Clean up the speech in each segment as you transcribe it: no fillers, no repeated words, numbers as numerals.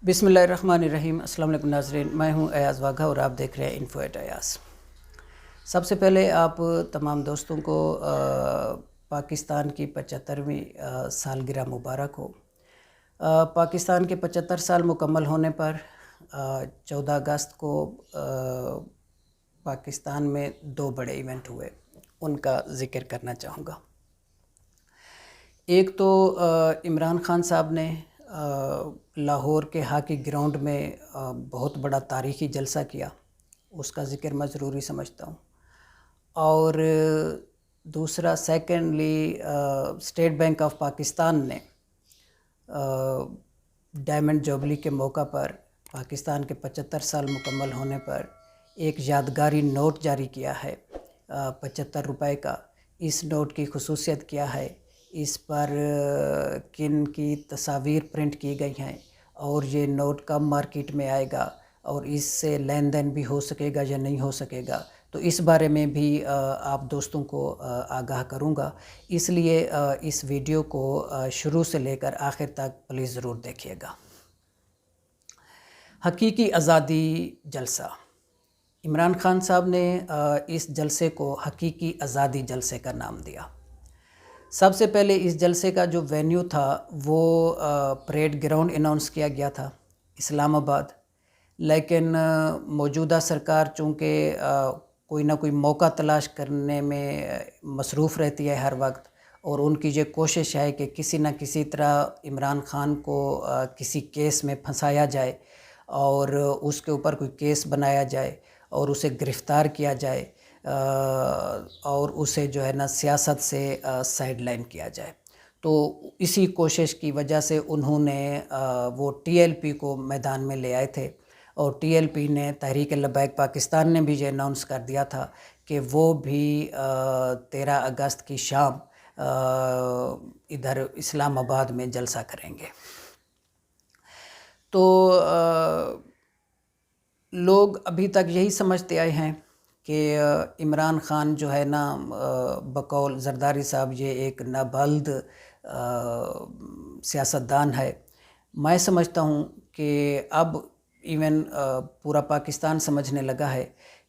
بسم اللہ الرحمن الرحیم۔ السلام علیکم ناظرین، میں ہوں ایاز واگھا اور آپ دیکھ رہے ہیں انفو ایٹ ایاز۔ سب سے پہلے آپ تمام دوستوں کو پاکستان کی 75ویں سالگرہ مبارک ہو۔ پاکستان کے 75 سال مکمل ہونے پر 14 اگست کو پاکستان میں 2 بڑے ایونٹ ہوئے، ان کا ذکر کرنا چاہوں گا۔ ایک تو عمران خان صاحب نے لاہور کے ہاکی گراؤنڈ میں بہت بڑا تاریخی جلسہ کیا، اس کا ذکر میں ضروری سمجھتا ہوں۔ اور دوسرا secondly state bank of Pakistan نے ڈائمنڈ جوبلی کے موقع پر پاکستان کے 75 سال مکمل ہونے پر ایک یادگاری نوٹ جاری کیا ہے 75 روپے کا۔ اس نوٹ کی خصوصیت کیا ہے، اس پر کن کی تصاویر پرنٹ کی گئی ہیں اور یہ نوٹ کب مارکیٹ میں آئے گا اور اس سے لین دین بھی ہو سکے گا یا نہیں ہو سکے گا، تو اس بارے میں بھی آپ دوستوں کو آگاہ کروں گا۔ اس لیے اس ویڈیو کو شروع سے لے کر آخر تک پلیز ضرور دیکھیے گا۔ حقیقی آزادی جلسہ، عمران خان صاحب نے اس جلسے کو حقیقی آزادی جلسے کا نام دیا۔ سب سے پہلے اس جلسے کا جو وینیو تھا وہ پریڈ گراؤنڈ اناؤنس کیا گیا تھا اسلام آباد، لیکن موجودہ سرکار چونکہ کوئی نہ کوئی موقع تلاش کرنے میں مصروف رہتی ہے ہر وقت، اور ان کی یہ کوشش ہے کہ کسی نہ کسی طرح عمران خان کو کسی کیس میں پھنسایا جائے اور اس کے اوپر کوئی کیس بنایا جائے اور اسے گرفتار کیا جائے اور اسے جو ہے نا سیاست سے سائیڈ لائن کیا جائے۔ تو اسی کوشش کی وجہ سے انہوں نے وہ ٹی ایل پی کو میدان میں لے آئے تھے، اور ٹی ایل پی نے، تحریک لبیک پاکستان نے بھی یہ اناؤنس کر دیا تھا کہ وہ بھی 13 اگست کی شام ادھر اسلام آباد میں جلسہ کریں گے۔ تو لوگ ابھی تک یہی سمجھتے آئے ہیں کہ عمران خان جو ہے نا بقول زرداری صاحب یہ ایک نابلد سیاستدان ہے۔ میں سمجھتا ہوں کہ اب ایون پورا پاکستان سمجھنے لگا ہے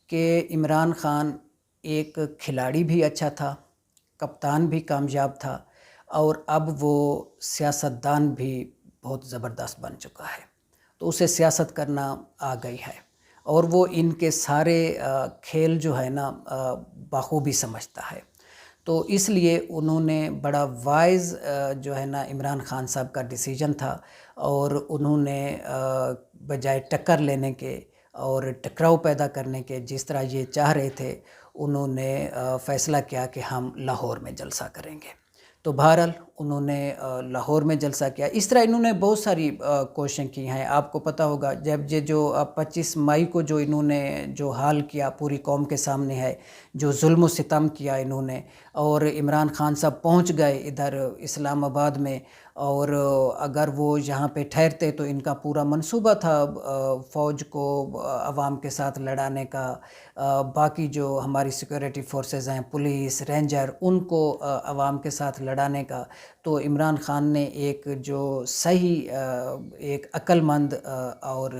کہ عمران خان ایک کھلاڑی بھی اچھا تھا، کپتان بھی کامیاب تھا، اور اب وہ سیاستدان بھی بہت زبردست بن چکا ہے۔ تو اسے سیاست کرنا آ گئی ہے، اور وہ ان کے سارے کھیل جو ہے نا بخوبی سمجھتا ہے۔ تو اس لیے انہوں نے بڑا وائز جو ہے نا عمران خان صاحب کا ڈیسیجن تھا، اور انہوں نے بجائے ٹکر لینے کے اور ٹکراؤ پیدا کرنے کے، جس طرح یہ چاہ رہے تھے، انہوں نے فیصلہ کیا کہ ہم لاہور میں جلسہ کریں گے۔ تو بہرحال انہوں نے لاہور میں جلسہ کیا۔ اس طرح انہوں نے بہت ساری کوششیں کی ہیں۔ آپ کو پتہ ہوگا جب یہ جو 25 مئی کو جو انہوں نے جو حال کیا پوری قوم کے سامنے ہے، جو ظلم و ستم کیا انہوں نے، اور عمران خان صاحب پہنچ گئے ادھر اسلام آباد میں، اور اگر وہ یہاں پہ ٹھہرتے تو ان کا پورا منصوبہ تھا فوج کو عوام کے ساتھ لڑانے کا، باقی جو ہماری سیکورٹی فورسز ہیں، پولیس، رینجر، ان کو عوام کے ساتھ لڑانے کا۔ تو عمران خان نے ایک جو صحیح ایک عقل مند اور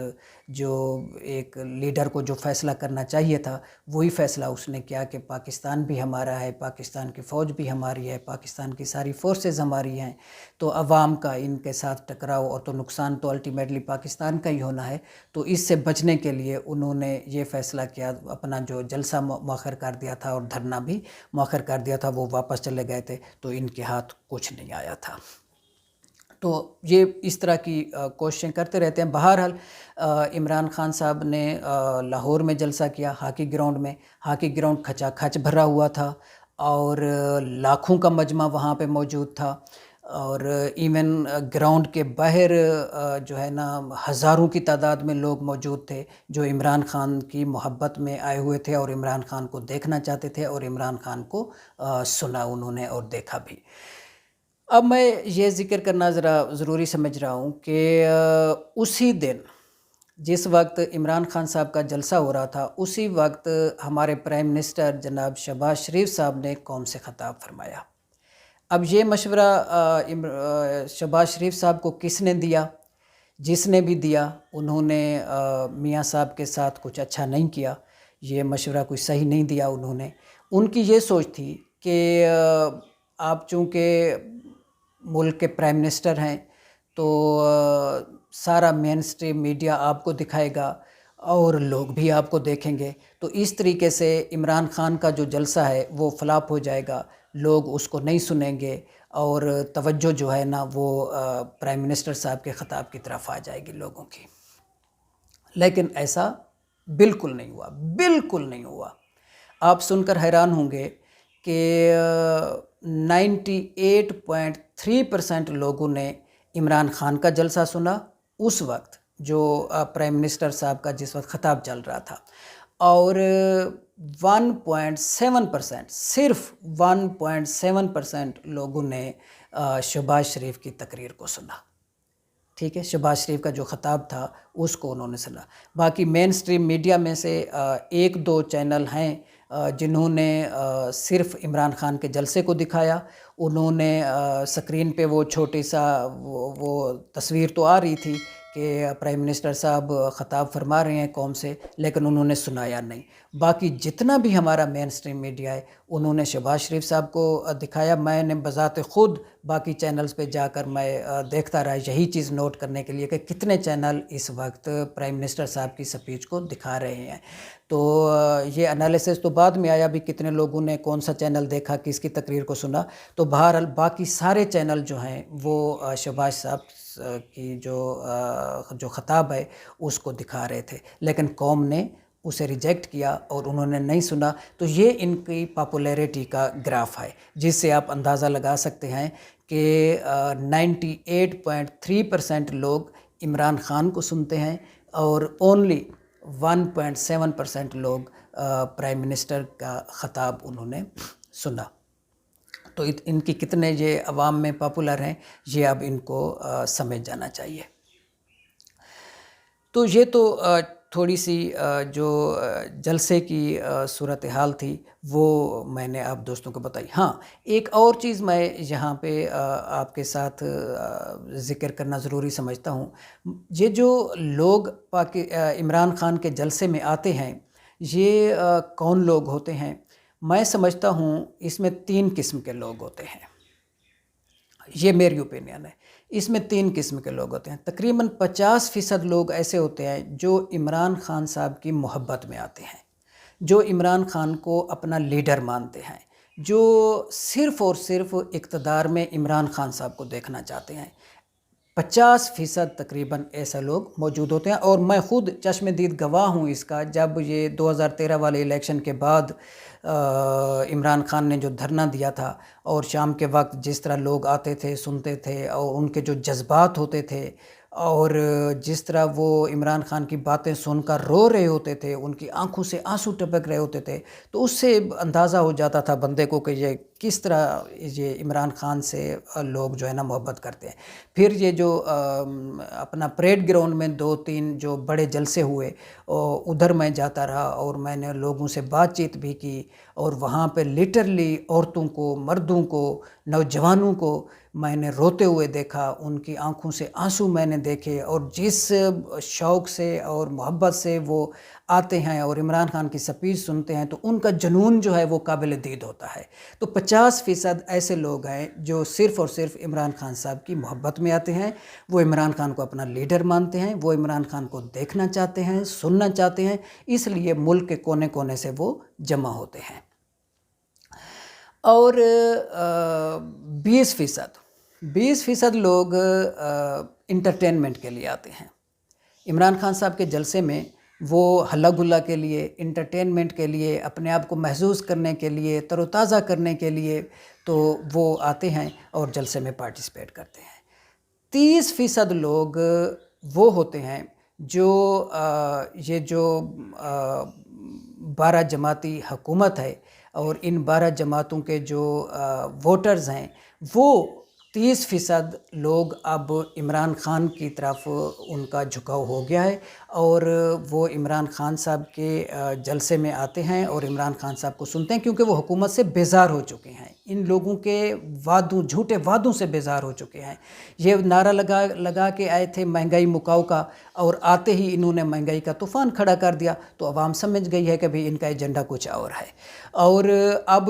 جو ایک لیڈر کو جو فیصلہ کرنا چاہیے تھا، وہی فیصلہ اس نے کیا کہ پاکستان بھی ہمارا ہے، پاکستان کی فوج بھی ہماری ہے، پاکستان کی ساری فورسز ہماری ہیں، تو عوام کا ان کے ساتھ ٹکراؤ اور تو نقصان تو الٹیمیٹلی پاکستان کا ہی ہونا ہے۔ تو اس سے بچنے کے لیے انہوں نے یہ فیصلہ کیا، اپنا جو جلسہ مؤخر کر دیا تھا اور دھرنا بھی مؤخر کر دیا تھا، وہ واپس چلے گئے تھے، تو ان کے ہاتھ کچھ نہیں آیا تھا۔ تو یہ اس طرح کی کوششیں کرتے رہتے ہیں۔ بہرحال عمران خان صاحب نے لاہور میں جلسہ کیا، ہاکی گراؤنڈ میں۔ ہاکی گراؤنڈ کھچا کھچ بھرا ہوا تھا، اور لاکھوں کا مجمع وہاں پہ موجود تھا، اور ایون گراؤنڈ کے باہر جو ہے نا ہزاروں کی تعداد میں لوگ موجود تھے جو عمران خان کی محبت میں آئے ہوئے تھے اور عمران خان کو دیکھنا چاہتے تھے، اور عمران خان کو سنا انہوں نے اور دیکھا بھی۔ اب میں یہ ذکر کرنا ذرا ضروری سمجھ رہا ہوں کہ اسی دن جس وقت عمران خان صاحب کا جلسہ ہو رہا تھا، اسی وقت ہمارے پرائم منسٹر جناب شہباز شریف صاحب نے قوم سے خطاب فرمایا۔ اب یہ مشورہ شہباز شریف صاحب کو کس نے دیا؟ جس نے بھی دیا انہوں نے میاں صاحب کے ساتھ کچھ اچھا نہیں کیا، یہ مشورہ کوئی صحیح نہیں دیا انہوں نے۔ ان کی یہ سوچ تھی کہ آپ چونکہ ملک کے پرائم منسٹر ہیں تو سارا مین اسٹریم میڈیا آپ کو دکھائے گا اور لوگ بھی آپ کو دیکھیں گے، تو اس طریقے سے عمران خان کا جو جلسہ ہے وہ فلاپ ہو جائے گا، لوگ اس کو نہیں سنیں گے اور توجہ جو ہے نا وہ پرائم منسٹر صاحب کے خطاب کی طرف آ جائے گی لوگوں کی۔ لیکن ایسا بالکل نہیں ہوا، بالکل نہیں ہوا۔ آپ سن کر حیران ہوں گے کہ 98.3% لوگوں نے عمران خان کا جلسہ سنا اس وقت جو پرائم منسٹر صاحب کا جس وقت خطاب چل رہا تھا، اور 1.7%، صرف 1.7% لوگوں نے شہباز شریف کی تقریر کو سنا۔ ٹھیک ہے، شہباز شریف کا جو خطاب تھا اس کو انہوں نے سنا۔ باقی مین اسٹریم میڈیا میں سے ایک دو چینل ہیں جنہوں نے صرف عمران خان کے جلسے کو دکھایا، انہوں نے سکرین پہ وہ چھوٹی سا وہ تصویر تو آ رہی تھی کہ پرائم منسٹر صاحب خطاب فرما رہے ہیں قوم سے، لیکن انہوں نے سنایا نہیں۔ باقی جتنا بھی ہمارا مین اسٹریم میڈیا ہے انہوں نے شہباز شریف صاحب کو دکھایا۔ میں نے بذات خود باقی چینلز پہ جا کر میں دیکھتا رہا یہی چیز نوٹ کرنے کے لیے کہ کتنے چینل اس وقت پرائم منسٹر صاحب کی سپیچ کو دکھا رہے ہیں۔ تو یہ انالیسس تو بعد میں آیا بھی کتنے لوگوں نے کون سا چینل دیکھا، کس کی تقریر کو سنا، تو بہرحال باقی سارے چینل جو ہیں وہ شہباز صاحب کی جو خطاب ہے اس کو دکھا رہے تھے، لیکن قوم نے اسے ریجیکٹ کیا اور انہوں نے نہیں سنا۔ تو یہ ان کی پاپولیرٹی کا گراف ہے جس سے آپ اندازہ لگا سکتے ہیں کہ 98.3% لوگ عمران خان کو سنتے ہیں اور اونلی 1.7% لوگ پرائم منسٹر کا خطاب انہوں نے سنا۔ تو ان کی کتنے یہ عوام میں پاپولر ہیں یہ اب ان کو سمجھ جانا چاہیے۔ تو یہ تو تھوڑی سی جو جلسے کی صورتحال تھی وہ میں نے آپ دوستوں کو بتائی۔ ہاں، ایک اور چیز میں یہاں پہ آپ کے ساتھ ذکر کرنا ضروری سمجھتا ہوں۔ یہ جو لوگ عمران خان کے جلسے میں آتے ہیں یہ کون لوگ ہوتے ہیں؟ میں سمجھتا ہوں اس میں 3 قسم کے لوگ ہوتے ہیں، یہ میری اوپینین ہے۔ اس میں 3 قسم کے لوگ ہوتے ہیں۔ تقریباً 50% لوگ ایسے ہوتے ہیں جو عمران خان صاحب کی محبت میں آتے ہیں، جو عمران خان کو اپنا لیڈر مانتے ہیں، جو صرف اور صرف اقتدار میں عمران خان صاحب کو دیکھنا چاہتے ہیں۔ 50% تقریباً ایسے لوگ موجود ہوتے ہیں، اور میں خود چشم دید گواہ ہوں اس کا۔ جب یہ 2013 والے الیکشن کے بعد عمران خان نے جو دھرنا دیا تھا اور شام کے وقت جس طرح لوگ آتے تھے، سنتے تھے، اور ان کے جو جذبات ہوتے تھے اور جس طرح وہ عمران خان کی باتیں سن کر رو رہے ہوتے تھے، ان کی آنکھوں سے آنسو ٹپک رہے ہوتے تھے، تو اس سے اندازہ ہو جاتا تھا بندے کو کہ یہ کس طرح یہ عمران خان سے لوگ جو ہے نا محبت کرتے ہیں۔ پھر یہ جو اپنا پریڈ گراؤنڈ میں 2-3 جو بڑے جلسے ہوئے ادھر میں جاتا رہا اور میں نے لوگوں سے بات چیت بھی کی، اور وہاں پہ لٹرلی عورتوں کو، مردوں کو، نوجوانوں کو میں نے روتے ہوئے دیکھا، ان کی آنکھوں سے آنسو میں نے دیکھے، اور جس شوق سے اور محبت سے وہ آتے ہیں اور عمران خان کی سپیچ سنتے ہیں تو ان کا جنون جو ہے وہ قابل دید ہوتا ہے۔ تو 50% ایسے لوگ ہیں جو صرف اور صرف عمران خان صاحب کی محبت میں آتے ہیں، وہ عمران خان کو اپنا لیڈر مانتے ہیں، وہ عمران خان کو دیکھنا چاہتے ہیں، سننا چاہتے ہیں، اس لیے ملک کے کونے کونے سے وہ جمع ہوتے ہیں۔ اور 20% لوگ انٹرٹینمنٹ کے لیے آتے ہیں۔ عمران خان صاحب کے جلسے میں وہ ہلا گلا کے لیے، انٹرٹینمنٹ کے لیے، اپنے آپ کو محظوظ کرنے کے لیے، تر و تازہ کرنے کے لیے تو وہ آتے ہیں اور جلسے میں پارٹیسپیٹ کرتے ہیں۔ 30% لوگ وہ ہوتے ہیں جو یہ جو 12 جماعتی حکومت ہے اور ان 12 جماعتوں کے جو ووٹرز ہیں، وہ 30% لوگ اب عمران خان کی طرف ان کا جھکاؤ ہو گیا ہے اور وہ عمران خان صاحب کے جلسے میں آتے ہیں اور عمران خان صاحب کو سنتے ہیں، کیونکہ وہ حکومت سے بیزار ہو چکے ہیں، ان لوگوں کے وعدوں، جھوٹے وعدوں سے بیزار ہو چکے ہیں۔ یہ نعرہ لگا کے آئے تھے مہنگائی مکاؤ کا، اور آتے ہی انہوں نے مہنگائی کا طوفان کھڑا کر دیا، تو عوام سمجھ گئی ہے کہ بھئی ان کا ایجنڈا کچھ اور ہے۔ اور اب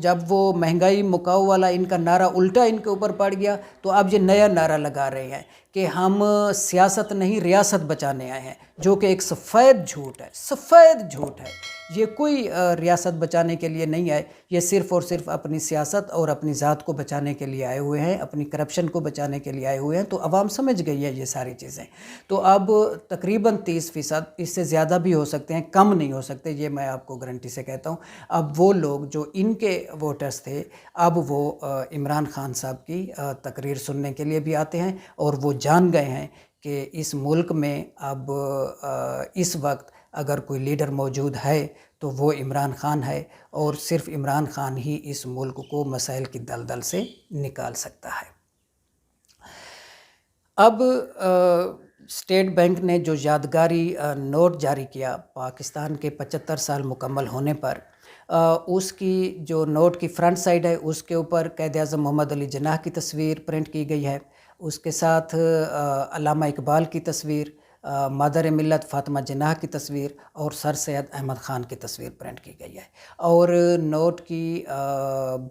جب وہ مہنگائی مکاؤ والا ان کا نعرہ الٹا ان کے اوپر پڑ گیا، تو اب یہ نیا نعرہ لگا رہے ہیں کہ ہم سیاست نہیں ریاست بچانے آئے ہیں، جو کہ ایک سفید جھوٹ ہے، سفید جھوٹ ہے۔ یہ کوئی ریاست بچانے کے لیے نہیں آئے، یہ صرف اور صرف اپنی سیاست اور اپنی ذات کو بچانے کے لیے آئے ہوئے ہیں، اپنی کرپشن کو بچانے کے لیے آئے ہوئے ہیں۔ تو عوام سمجھ گئی ہے یہ ساری چیزیں۔ تو اب تقریباً 30%، اس سے زیادہ بھی ہو سکتے ہیں، کم نہیں ہو سکتے، یہ میں آپ کو گارنٹی سے کہتا ہوں۔ اب وہ لوگ جو ان کے ووٹرز تھے، اب وہ عمران خان صاحب کی تقریر سننے کے لیے بھی آتے ہیں، اور وہ جان گئے ہیں کہ اس ملک میں اب اس وقت اگر کوئی لیڈر موجود ہے تو وہ عمران خان ہے، اور صرف عمران خان ہی اس ملک کو مسائل کی دلدل سے نکال سکتا ہے۔ اب اسٹیٹ بینک نے جو یادگاری نوٹ جاری کیا پاکستان کے 75 سال مکمل ہونے پر، اس کی جو نوٹ کی فرنٹ سائڈ ہے، اس کے اوپر قائد اعظم محمد علی جناح کی تصویر پرنٹ کی گئی ہے، اس کے ساتھ علامہ اقبال کی تصویر، مادر ملت فاطمہ جناح کی تصویر، اور سر سید احمد خان کی تصویر پرنٹ کی گئی ہے۔ اور نوٹ کی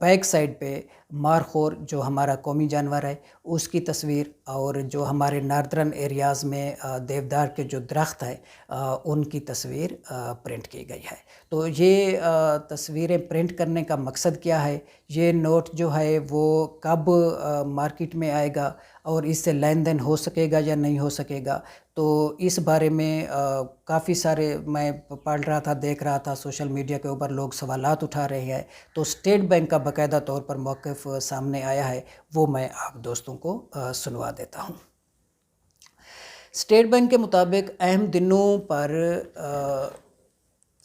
بیک سائڈ پہ مارخور، جو ہمارا قومی جانور ہے، اس کی تصویر، اور جو ہمارے ناردرن ایریاز میں دیودار کے جو درخت ہیں ان کی تصویر پرنٹ کی گئی ہے۔ تو یہ تصویریں پرنٹ کرنے کا مقصد کیا ہے، یہ نوٹ جو ہے وہ کب مارکیٹ میں آئے گا، اور اس سے لین دین ہو سکے گا یا نہیں ہو سکے گا، تو اس بارے میں کافی سارے میں پڑھ رہا تھا، دیکھ رہا تھا سوشل میڈیا کے اوپر لوگ سوالات اٹھا رہے ہیں۔ تو اسٹیٹ بینک کا باقاعدہ طور پر موقف سامنے آیا ہے، وہ میں آپ دوستوں کو سنوا دیتا ہوں۔ اسٹیٹ بینک کے مطابق اہم دنوں پر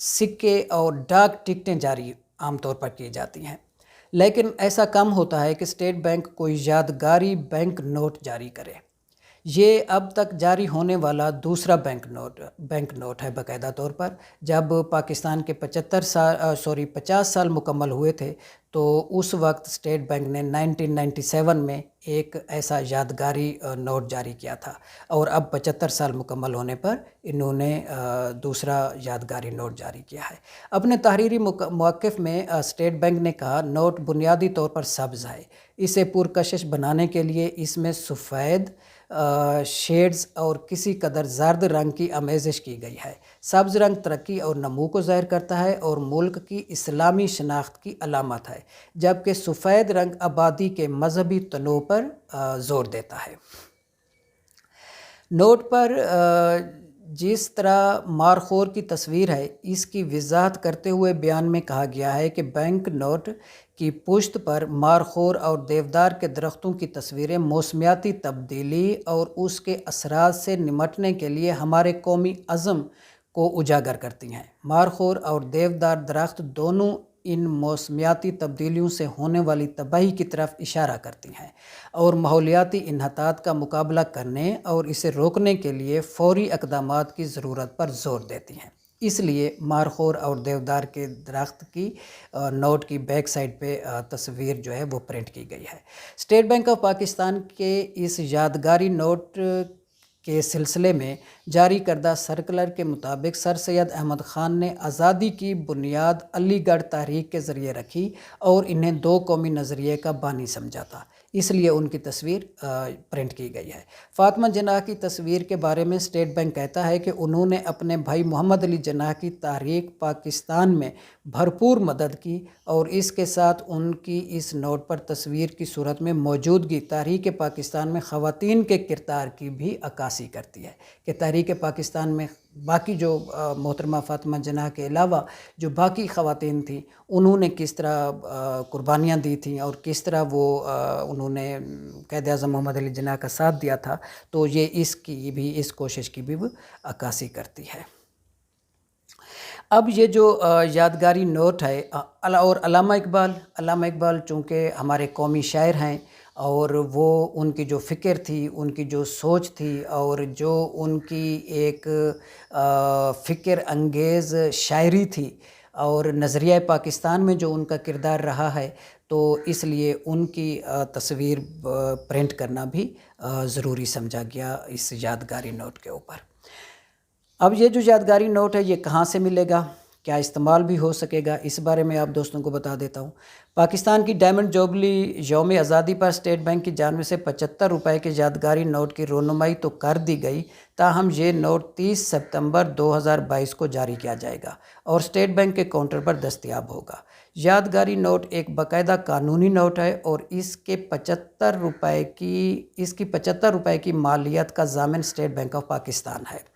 سکے اور ڈاک ٹکٹیں جاری عام طور پر کی جاتی ہیں، لیکن ایسا کم ہوتا ہے کہ اسٹیٹ بینک کوئی یادگاری بینک نوٹ جاری کرے۔ یہ اب تک جاری ہونے والا دوسرا بینک نوٹ ہے باقاعدہ طور پر۔ جب پاکستان کے 50 سال مکمل ہوئے تھے، تو اس وقت اسٹیٹ بینک نے 1997 میں ایک ایسا یادگاری نوٹ جاری کیا تھا، اور اب 75 سال مکمل ہونے پر انہوں نے دوسرا یادگاری نوٹ جاری کیا ہے۔ اپنے تحریری موقف میں اسٹیٹ بینک نے کہا، نوٹ بنیادی طور پر سبز ہے، اسے پرکشش بنانے کے لیے اس میں سفید شیڈز اور کسی قدر زرد رنگ کی آمیزش کی گئی ہے۔ سبز رنگ ترقی اور نمو کو ظاہر کرتا ہے اور ملک کی اسلامی شناخت کی علامت ہے، جبکہ سفید رنگ آبادی کے مذہبی تنوع پر زور دیتا ہے۔ نوٹ پر جس طرح مارخور کی تصویر ہے، اس کی وضاحت کرتے ہوئے بیان میں کہا گیا ہے کہ بینک نوٹ کی پشت پر مارخور اور دیودار کے درختوں کی تصویریں موسمیاتی تبدیلی اور اس کے اثرات سے نمٹنے کے لیے ہمارے قومی عزم کو اجاگر کرتی ہیں۔ مارخور اور دیودار درخت دونوں ان موسمیاتی تبدیلیوں سے ہونے والی تباہی کی طرف اشارہ کرتی ہیں، اور ماحولیاتی انحطاط کا مقابلہ کرنے اور اسے روکنے کے لیے فوری اقدامات کی ضرورت پر زور دیتی ہیں۔ اس لیے مارخور اور دیودار کے درخت کی نوٹ کی بیک سائڈ پہ تصویر جو ہے وہ پرنٹ کی گئی ہے۔ اسٹیٹ بینک آف پاکستان کے اس یادگاری نوٹ کے سلسلے میں جاری کردہ سرکلر کے مطابق سر سید احمد خان نے آزادی کی بنیاد علی گڑھ تحریک کے ذریعے رکھی اور انہیں دو قومی نظریے کا بانی سمجھا تھا، اس لیے ان کی تصویر پرنٹ کی گئی ہے۔ فاطمہ جناح کی تصویر کے بارے میں اسٹیٹ بینک کہتا ہے کہ انہوں نے اپنے بھائی محمد علی جناح کی تحریک پاکستان میں بھرپور مدد کی، اور اس کے ساتھ ان کی اس نوٹ پر تصویر کی صورت میں موجودگی تحریک پاکستان میں خواتین کے کردار کی بھی عکاسی کرتی ہے، کہ تحریک پاکستان میں باقی جو محترمہ فاطمہ جناح کے علاوہ جو باقی خواتین تھیں، انہوں نے کس طرح قربانیاں دی تھیں، اور کس طرح وہ انہوں نے قائد اعظم محمد علی جناح کا ساتھ دیا تھا، تو یہ اس کوشش کی بھی عکاسی کرتی ہے۔ اب یہ جو یادگاری نوٹ ہے، اور علامہ اقبال چونکہ ہمارے قومی شاعر ہیں، اور وہ ان کی جو فکر تھی، ان کی جو سوچ تھی، اور جو ان کی ایک فکر انگیز شاعری تھی، اور نظریہ پاکستان میں جو ان کا کردار رہا ہے، تو اس لیے ان کی تصویر پرنٹ کرنا بھی ضروری سمجھا گیا اس یادگاری نوٹ کے اوپر۔ اب یہ جو یادگاری نوٹ ہے یہ کہاں سے ملے گا، کیا استعمال بھی ہو سکے گا، اس بارے میں آپ دوستوں کو بتا دیتا ہوں۔ پاکستان کی ڈائمنڈ جوبلی یوم آزادی پر اسٹیٹ بینک کی جانب سے 75 روپے کے یادگاری نوٹ کی رونمائی تو کر دی گئی، تاہم یہ نوٹ 30 ستمبر 2022 کو جاری کیا جائے گا اور اسٹیٹ بینک کے کاؤنٹر پر دستیاب ہوگا۔ یادگاری نوٹ ایک باقاعدہ قانونی نوٹ ہے اور اس کی 75 روپے کی مالیت کا ضامن اسٹیٹ بینک آف پاکستان ہے۔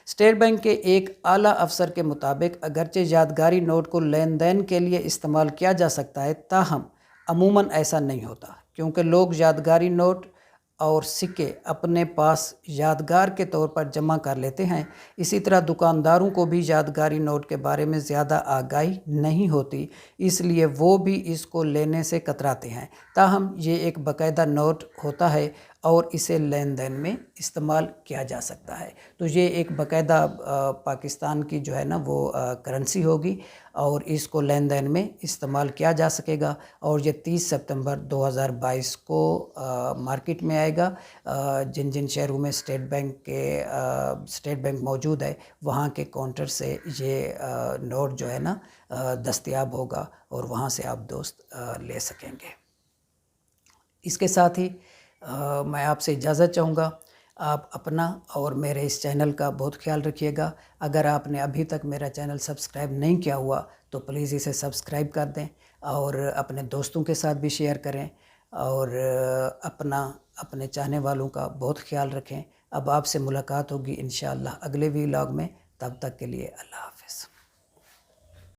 اسٹیٹ بینک کے ایک اعلیٰ افسر کے مطابق اگرچہ یادگاری نوٹ کو لین دین کے لیے استعمال کیا جا سکتا ہے، تاہم عموماً ایسا نہیں ہوتا، کیونکہ لوگ یادگاری نوٹ اور سکے اپنے پاس یادگار کے طور پر جمع کر لیتے ہیں۔ اسی طرح دکانداروں کو بھی یادگاری نوٹ کے بارے میں زیادہ آگاہی نہیں ہوتی، اس لیے وہ بھی اس کو لینے سے کتراتے ہیں، تاہم یہ ایک باقاعدہ نوٹ ہوتا ہے اور اسے لین دین میں استعمال کیا جا سکتا ہے۔ تو یہ ایک باقاعدہ پاکستان کی جو ہے نا وہ کرنسی ہوگی اور اس کو لین دین میں استعمال کیا جا سکے گا، اور یہ 30 ستمبر 2022 کو مارکیٹ میں آئے گا۔ جن جن شہروں میں اسٹیٹ بینک موجود ہے وہاں کے کاؤنٹر سے یہ نوٹ جو ہے نا دستیاب ہوگا اور وہاں سے آپ دوست لے سکیں گے۔ اس کے ساتھ ہی میں آپ سے اجازت چاہوں گا۔ آپ اپنا اور میرے اس چینل کا بہت خیال رکھیے گا۔ اگر آپ نے ابھی تک میرا چینل سبسکرائب نہیں کیا ہوا تو پلیز اسے سبسکرائب کر دیں اور اپنے دوستوں کے ساتھ بھی شیئر کریں، اور اپنے چاہنے والوں کا بہت خیال رکھیں۔ اب آپ سے ملاقات ہوگی انشاءاللہ اگلے ولاگ میں، تب تک کے لیے اللہ حافظ۔